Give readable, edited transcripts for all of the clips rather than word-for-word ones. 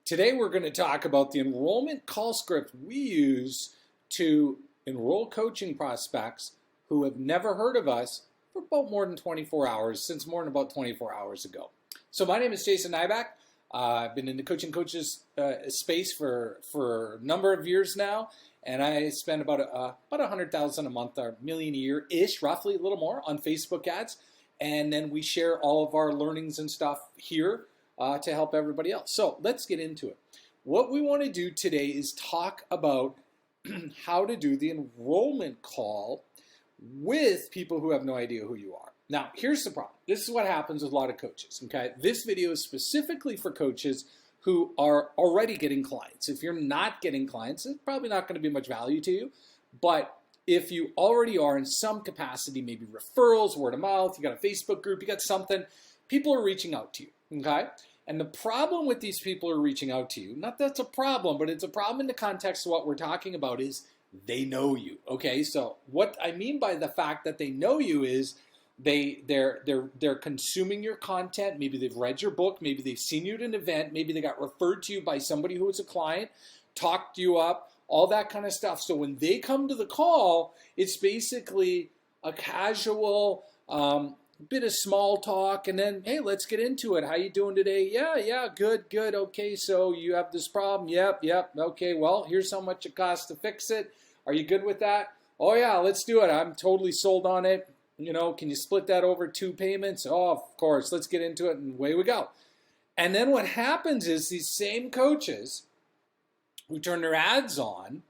Today we're going to talk about the enrollment call script we use to enroll coaching prospects who have never heard of us for about more than 24 hours, since more than about 24 hours ago. So my name is Jason Nyback. I've been in the coaches space for a number of years now, and I spend about $100,000 a month, or $1 million a year-ish, roughly, a little more, on Facebook ads. And then we share all of our learnings and stuff here to help everybody else. So let's get into it. What we want to do today is talk about how to do the enrollment call with people who have no idea who you are. Now, here's the problem. This is what happens with a lot of coaches, okay? This video is specifically for coaches who are already getting clients. If you're not getting clients, it's probably not going to be much value to you. But if you already are in some capacity, maybe referrals, word of mouth, you got a Facebook group, you got something, people are reaching out to you, okay? And the problem with these people who are reaching out to you, not that it's a problem, but it's a problem in the context of what we're talking about, is they know you, okay? So what I mean by the fact that they know you is they're consuming your content. Maybe they've read your book, maybe they've seen you at an event, maybe they got referred to you by somebody who was a client, talked you up, all that kind of stuff. So when they come to the call, it's basically a casual bit of small talk, and then, hey, let's get into it. How you doing today? Yeah, good. Okay, so you have this problem? Yep. Okay, well, here's how much it costs to fix it. Are you good with that? Oh yeah, let's do it. I'm totally sold on it. You know, can you split that over 2 payments? Oh, of course. Let's get into it, and away we go. And then what happens is these same coaches who turn their ads on,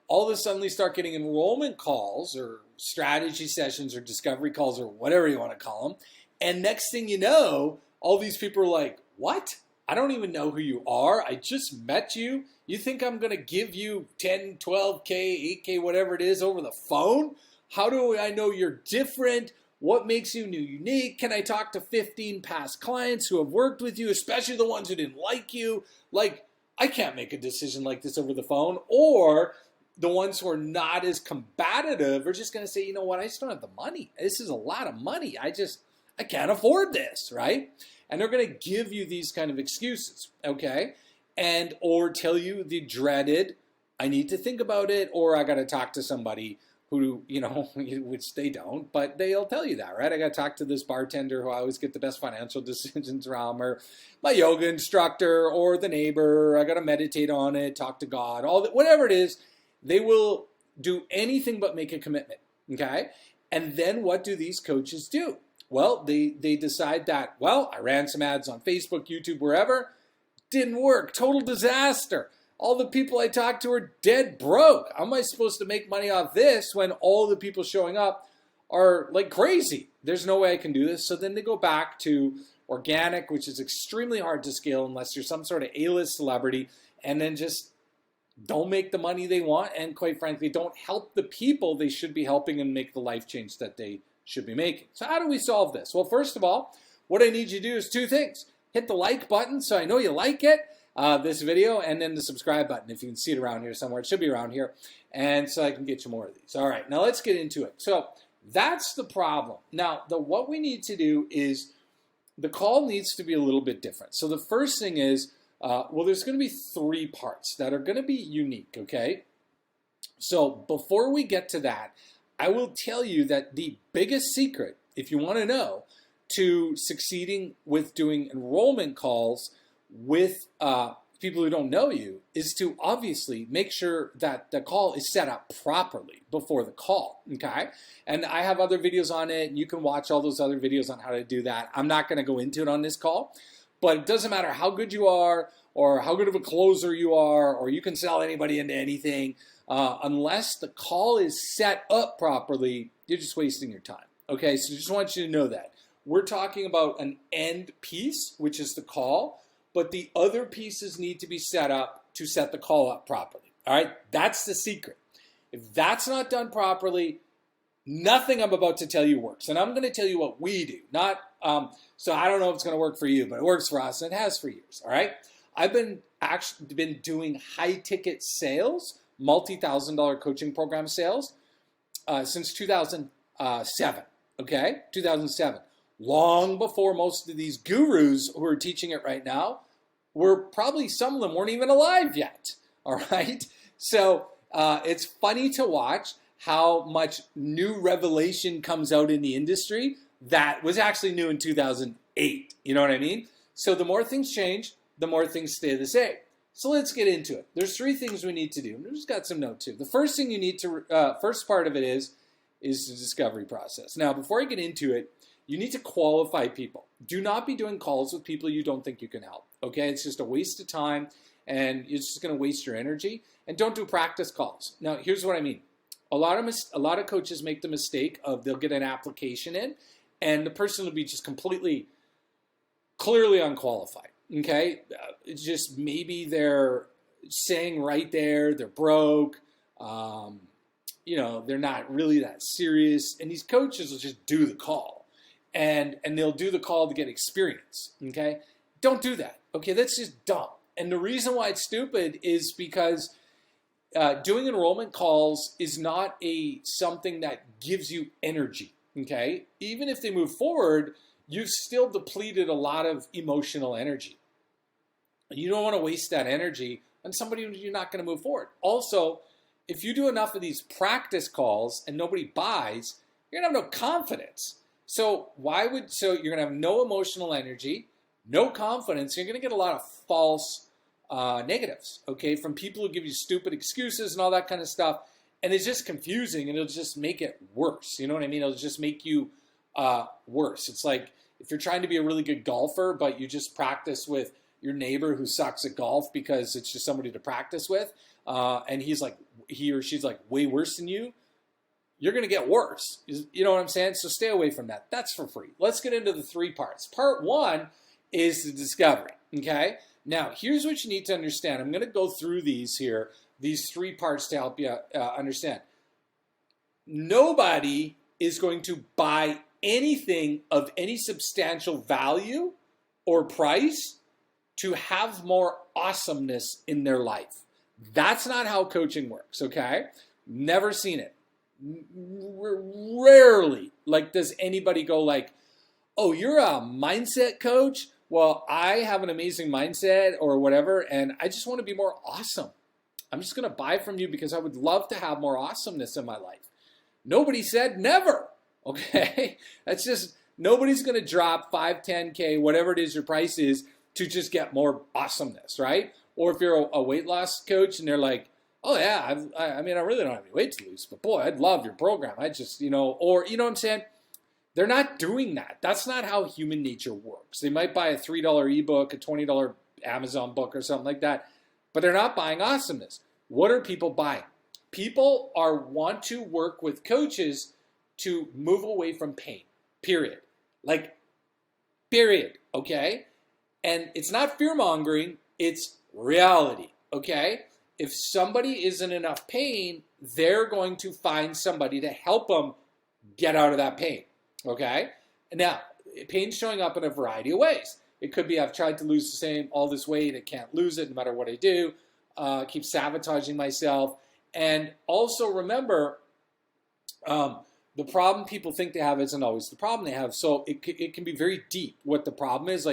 all of a sudden they start getting enrollment calls or strategy sessions or discovery calls or whatever you want to call them. And next thing you know, all these people are like, what? I don't even know who you are. I just met you. You think I'm going to give you 10, 12K, 8K, whatever it is over the phone? How do I know you're different? What makes you unique? Can I talk to 15 past clients who have worked with you, especially the ones who didn't like you? Like, I can't make a decision like this over the phone. Or the ones who are not as combative are just going to say, you know what, I just don't have the money. This is a lot of money. I can't afford this, right? And they're going to give you these kind of excuses, okay? And or tell you the dreaded, I need to think about it, or I got to talk to somebody who, you know, which they don't, but they'll tell you that, right? I got to talk to this bartender who I always get the best financial decisions from, or my yoga instructor, or the neighbor. I got to meditate on it, talk to God, all that, whatever it is. They will do anything but make a commitment, okay? And then what do these coaches do? Well, they decide that, well, I ran some ads on Facebook, YouTube, wherever. Didn't work. Total disaster. All the people I talked to are dead broke. How am I supposed to make money off this when all the people showing up are like crazy? There's no way I can do this. So then they go back to organic, which is extremely hard to scale unless you're some sort of A-list celebrity, and then just don't make the money they want, and quite frankly, don't help the people they should be helping and make the life change that they should be making. So how do we solve this? Well, first of all, what I need you to do is 2 things. Hit the like button so I know you like it, this video, and then the subscribe button. If you can see it around here somewhere, it should be around here, and so I can get you more of these. All right, now let's get into it. So that's the problem. Now, what we need to do is the call needs to be a little bit different. So the first thing is, well, there's going to be 3 parts that are going to be unique, okay? So before we get to that, I will tell you that the biggest secret, if you want to know, to succeeding with doing enrollment calls with people who don't know you is to obviously make sure that the call is set up properly before the call, okay? And I have other videos on it, and you can watch all those other videos on how to do that. I'm not going to go into it on this call. But it doesn't matter how good you are or how good of a closer you are, or you can sell anybody into anything. Unless the call is set up properly, you're just wasting your time. Okay, so just want you to know that. We're talking about an end piece, which is the call, but the other pieces need to be set up to set the call up properly. All right, that's the secret. If that's not done properly, nothing I'm about to tell you works. And I'm going to tell you what we do. So I don't know if it's going to work for you, but it works for us, and it has for years, all right? I've been doing high-ticket sales, multi-$1,000 coaching program sales, since 2007, okay? 2007. Long before most of these gurus who are teaching it right now were probably, some of them weren't even alive yet. All right. So it's funny to watch how much new revelation comes out in the industry that was actually new in 2008. You know what I mean? So the more things change, the more things stay the same. So let's get into it. There's 3 things we need to do. I've just got some notes too. The first thing you need to, first part of it is the discovery process. Now, before I get into it, you need to qualify people. Do not be doing calls with people you don't think you can help. Okay, it's just a waste of time, and it's just going to waste your energy. And don't do practice calls. Now, here's what I mean. A lot of coaches make the mistake of they'll get an application in, and the person will be just completely, clearly unqualified. Okay, it's just maybe they're saying right there they're broke. They're not really that serious, and these coaches will just do the call, and they'll do the call to get experience. Okay, don't do that. Okay, that's just dumb. And the reason why it's stupid is because doing enrollment calls is not something that gives you energy. Okay, even if they move forward, you've still depleted a lot of emotional energy. You don't want to waste that energy on somebody you're not going to move forward. Also, if you do enough of these practice calls and nobody buys, you're going to have no confidence. So you're going to have no emotional energy, no confidence. You're going to get a lot of false negatives, okay, from people who give you stupid excuses and all that kind of stuff. And it's just confusing, and it'll just make it worse. You know what I mean? It'll just make you worse. It's like if you're trying to be a really good golfer, but you just practice with your neighbor who sucks at golf because it's just somebody to practice with, and he or she's like way worse than you, you're going to get worse. You know what I'm saying? So stay away from that. That's for free. Let's get into the 3 parts. Part 1 is the discovery, okay? Now, here's what you need to understand. I'm going to go through these 3 parts to help you understand. Nobody is going to buy anything of any substantial value or price to have more awesomeness in their life. That's not how coaching works, okay? Never seen it. Rarely, does anybody go like, oh, you're a mindset coach? Well, I have an amazing mindset or whatever, and I just want to be more awesome. I'm just going to buy from you because I would love to have more awesomeness in my life. Nobody said never, okay? That's just, nobody's going to drop 5, 10K, whatever it is your price is, to just get more awesomeness, right? Or if you're a weight loss coach and they're like, oh yeah, I really don't have any weight to lose, but boy, I'd love your program. I just, or you know what I'm saying? They're not doing that. That's not how human nature works. They might buy a $3 ebook, a $20 Amazon book or something like that, but they're not buying awesomeness. What are people buying? People want to work with coaches to move away from pain, period. Period, okay? And it's not fear-mongering, it's reality, okay? If somebody is in enough pain, they're going to find somebody to help them get out of that pain, okay? Now, pain's showing up in a variety of ways. It could be I've tried to lose all this weight, I can't lose it no matter what I do, keep sabotaging myself. And also remember, the problem people think they have isn't always the problem they have. So it can be very deep what the problem is.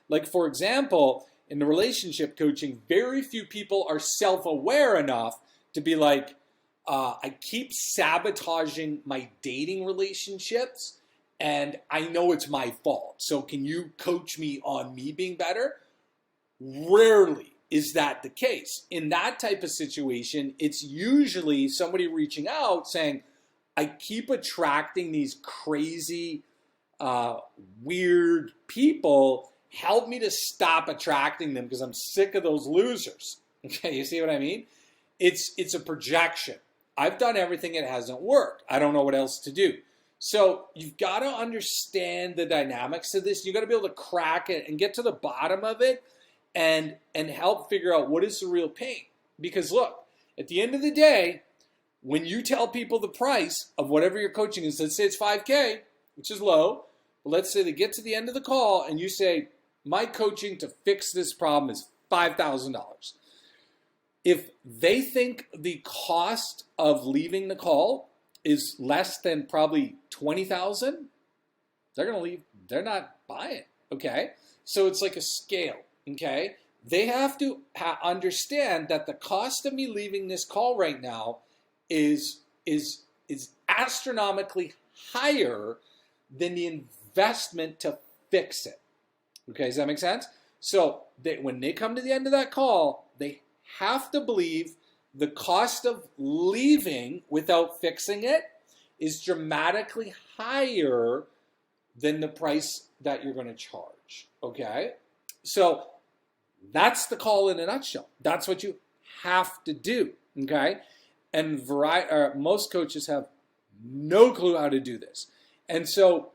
Like for example, in the relationship coaching, very few people are self-aware enough to be like, I keep sabotaging my dating relationships and I know it's my fault. So can you coach me on me being better? Rarely is that the case. In that type of situation, it's usually somebody reaching out saying, I keep attracting these crazy, weird people. Help me to stop attracting them because I'm sick of those losers. Okay, you see what I mean? It's a projection. I've done everything, it hasn't worked. I don't know what else to do. So you've got to understand the dynamics of this. You've got to be able to crack it and get to the bottom of it and help figure out what is the real pain. Because look, at the end of the day, when you tell people the price of whatever your coaching is, let's say it's 5K, which is low, but let's say they get to the end of the call and you say, my coaching to fix this problem is $5,000. If they think the cost of leaving the call is less than probably $20,000, they're going to leave. They're not buying, okay? So it's like a scale, okay? they have to understand that the cost of me leaving this call right now is astronomically higher than the investment to fix it. Okay, does that make sense? So when they come to the end of that call, they have to believe the cost of leaving without fixing it is dramatically higher than the price that you're going to charge. Okay, so that's the call in a nutshell. That's what you have to do. Okay, and most coaches have no clue how to do this. And so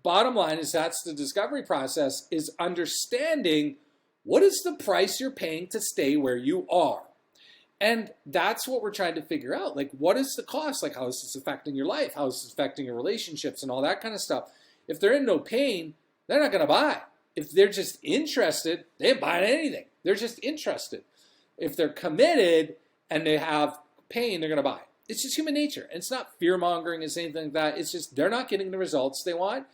bottom line is that's the discovery process, is understanding what is the price you're paying to stay where you are. And that's what we're trying to figure out. Like, what is the cost? Like, how is this affecting your life? How is this affecting your relationships and all that kind of stuff? If they're in no pain, they're not going to buy. If they're just interested, they ain't buying anything. They're just interested. If they're committed and they have pain, they're going to buy. It's just human nature. And it's not fear-mongering, it's anything like that. It's just they're not getting the results they want,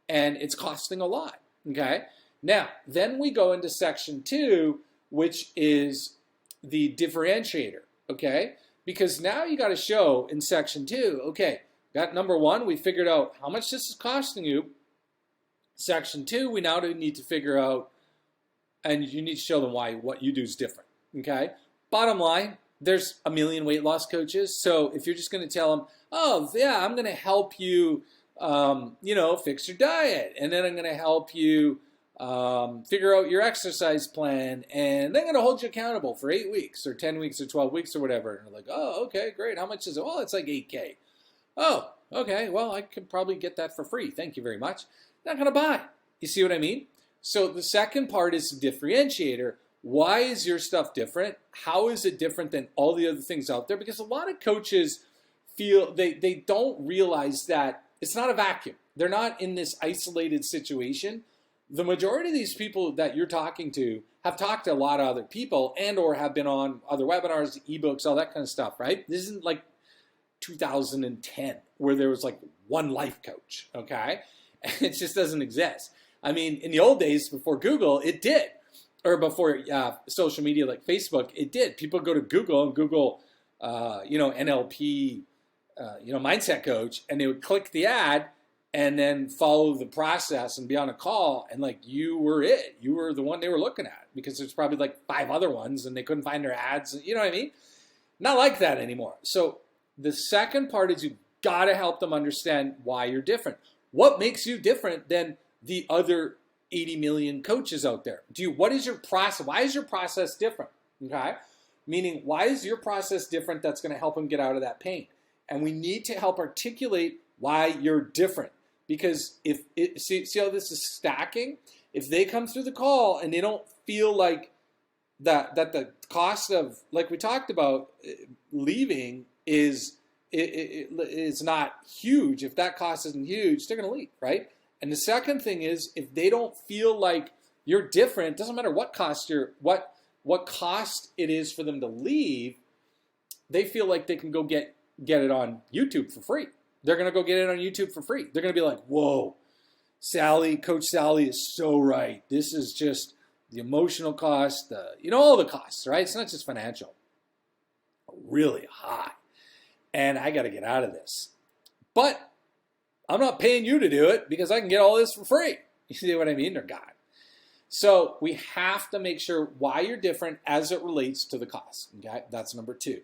and it's costing a lot. Okay? Now, then we go into section 2, which is the differentiator. Okay? Because now you got to show in section 2, okay, got number 1, we figured out how much this is costing you. Section 2, we now need to figure out, and you need to show them why what you do is different. Okay? Bottom line, there's a million weight loss coaches. So if you're just going to tell them, oh, yeah, I'm going to help you, fix your diet. And then I'm going to help you figure out your exercise plan. And then I'm going to hold you accountable for 8 weeks or 10 weeks or 12 weeks or whatever. And they're like, oh, okay, great. How much is it? Well, it's like $8K. Oh, okay. Well, I could probably get that for free. Thank you very much. Not going to buy. You see what I mean? So the second part is the differentiator. Why is your stuff different? How is it different than all the other things out there? Because a lot of coaches feel they don't realize that it's not a vacuum. They're not in this isolated situation. The majority of these people that you're talking to have talked to a lot of other people and or have been on other webinars, ebooks, all that kind of stuff, right? This isn't like 2010 where there was like one life coach, okay? It just doesn't exist. I mean, in the old days before Google, it did. Or before social media like Facebook, it did. People go to Google and Google, NLP, mindset coach, and they would click the ad and then follow the process and be on a call, and like you were it. You were the one they were looking at because there's probably like 5 other ones and they couldn't find their ads. You know what I mean? Not like that anymore. So the second part is you got to help them understand why you're different. What makes you different than the other 80 million coaches out there? What is your process? Why is your process different? Okay? Meaning, why is your process different that's going to help them get out of that pain? And we need to help articulate why you're different. Because see how this is stacking? If they come through the call and they don't feel like that the cost of, like we talked about, leaving is not huge. If that cost isn't huge, they're going to leave, right? And the second thing is, if they don't feel like you're different, doesn't matter what cost what cost it is for them to leave, they feel like they can go get it on YouTube for free. They're going to go get it on YouTube for free. They're going to be like, whoa, Coach Sally is so right. This is just the emotional cost, all the costs, right? It's not just financial. Really high. And I got to get out of this. But I'm not paying you to do it because I can get all this for free. You see what I mean? Or God. So we have to make sure why you're different as it relates to the cost. Okay, that's number 2.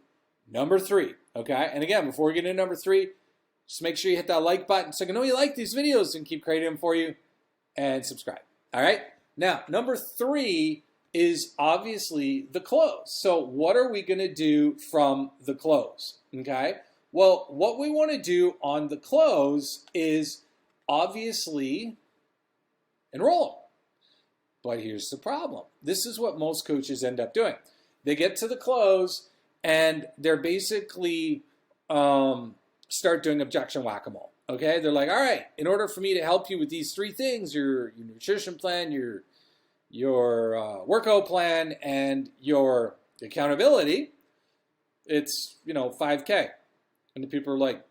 Number 3. Okay, and again, before we get into number 3, just make sure you hit that like button so I can know you like these videos and keep creating them for you, and subscribe. All right. Now, number 3 is obviously the close. So what are we going to do from the close? Okay. Well, what we want to do on the close is obviously enroll. But here's the problem. This is what most coaches end up doing. They get to the close and they're basically start doing objection whack-a-mole. Okay? They're like, all right, in order for me to help you with these 3 things, your nutrition plan, your workout plan, and your accountability, it's, $5K. And the people are like,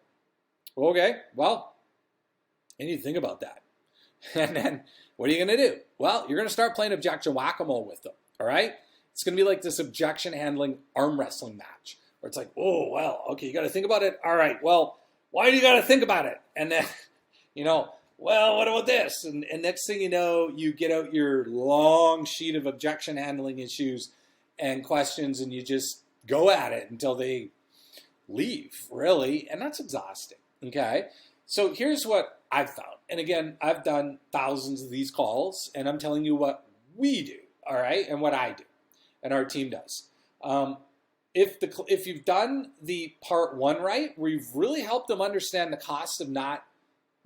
okay, well, I need to think about that. And then what are you going to do? Well, you're going to start playing objection whack-a-mole with them. all right? It's going to be like this objection handling arm wrestling match where it's like, oh, well, okay, you got to think about it. All right, well, why do you got to think about it? And then, well, what about this? And next thing you know, you get out your long sheet of objection handling issues and questions, and you just go at it until they leave, really. And that's exhausting, okay? So here's what I've found. And again, I've done thousands of these calls, and I'm telling you what we do, all right, and what I do, and our team does. If you've done the part one right, where you've really helped them understand the cost of not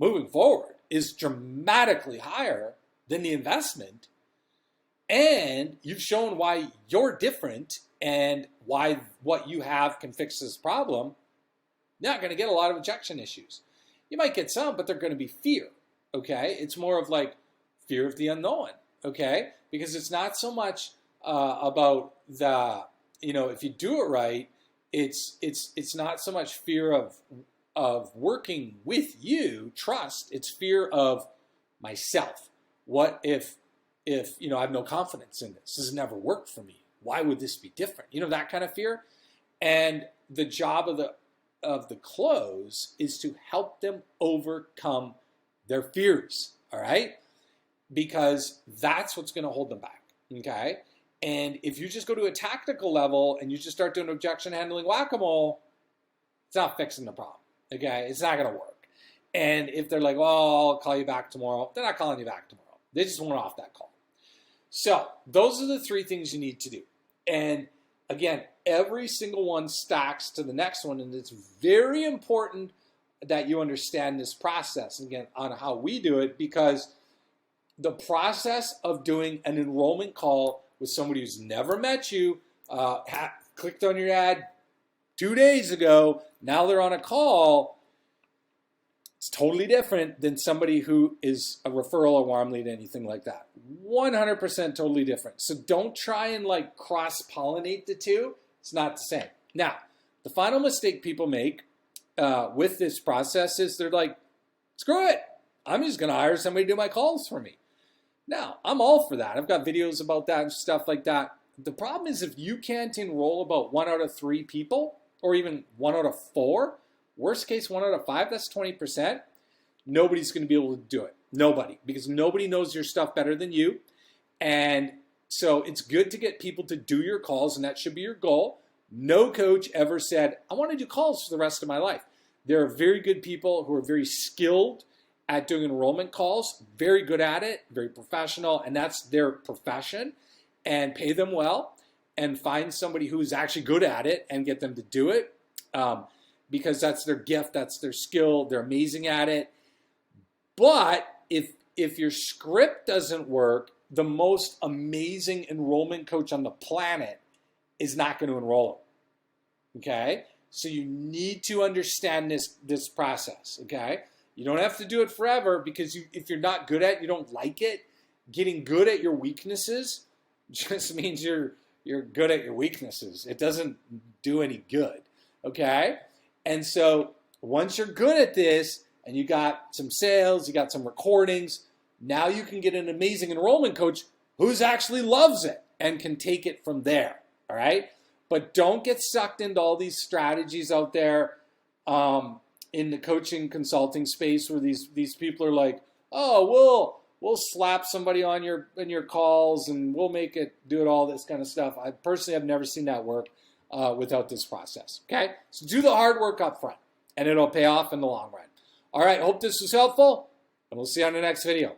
moving forward is dramatically higher than the investment, and you've shown why you're different and why what you have can fix this problem, you're not going to get a lot of objection issues. You might get some, but they're going to be fear, okay? It's more of like fear of the unknown, okay? Because it's not so much about the, if you do it right, it's not so much fear of working with you, trust, it's fear of myself. What if I have no confidence in this? This has never worked for me. Why would this be different? That kind of fear. And the job of the close is to help them overcome their fears, all right? Because that's what's going to hold them back, okay? And if you just go to a tactical level and you just start doing objection handling whack-a-mole, it's not fixing the problem, okay? It's not going to work. And if they're like, well, I'll call you back tomorrow, they're not calling you back tomorrow. They just want off that call. So those are the three things you need to do. And again, every single one stacks to the next one, and it's very important that you understand this process, again, on how we do it, because the process of doing an enrollment call with somebody who's never met you, clicked on your ad 2 days ago, now they're on a call, it's totally different than somebody who is a referral or warm lead, anything like that. 100% totally different. So don't try and cross-pollinate the two. It's not the same. Now, the final mistake people make with this process is they're like, screw it. I'm just going to hire somebody to do my calls for me. Now, I'm all for that. I've got videos about that and stuff like that. The problem is if you can't enroll about 1 out of 3 people, or even 1 out of 4, worst case 1 out of 5, that's 20%, nobody's going to be able to do it. Nobody. Because nobody knows your stuff better than you. And so it's good to get people to do your calls, and that should be your goal. No coach ever said, I want to do calls for the rest of my life. There are very good people who are very skilled at doing enrollment calls, very good at it, very professional, and that's their profession, and pay them well, and find somebody who's actually good at it and get them to do it, because that's their gift, that's their skill, they're amazing at it. But if your script doesn't work, the most amazing enrollment coach on the planet is not going to enroll them, okay? So you need to understand this process, okay? You don't have to do it forever, because if you're not good at it, you don't like it. Getting good at your weaknesses just means you're good at your weaknesses. It doesn't do any good, okay? And so once you're good at this and you got some sales, you got some recordings, now you can get an amazing enrollment coach who's actually loves it and can take it from there, all right? But don't get sucked into all these strategies out there in the coaching consulting space where these people are like, oh, we'll slap somebody on in your calls and we'll make it do it, all this kind of stuff. I personally have never seen that work without this process, okay? So do the hard work up front, and it'll pay off in the long run. All right, hope this was helpful, and we'll see you on the next video.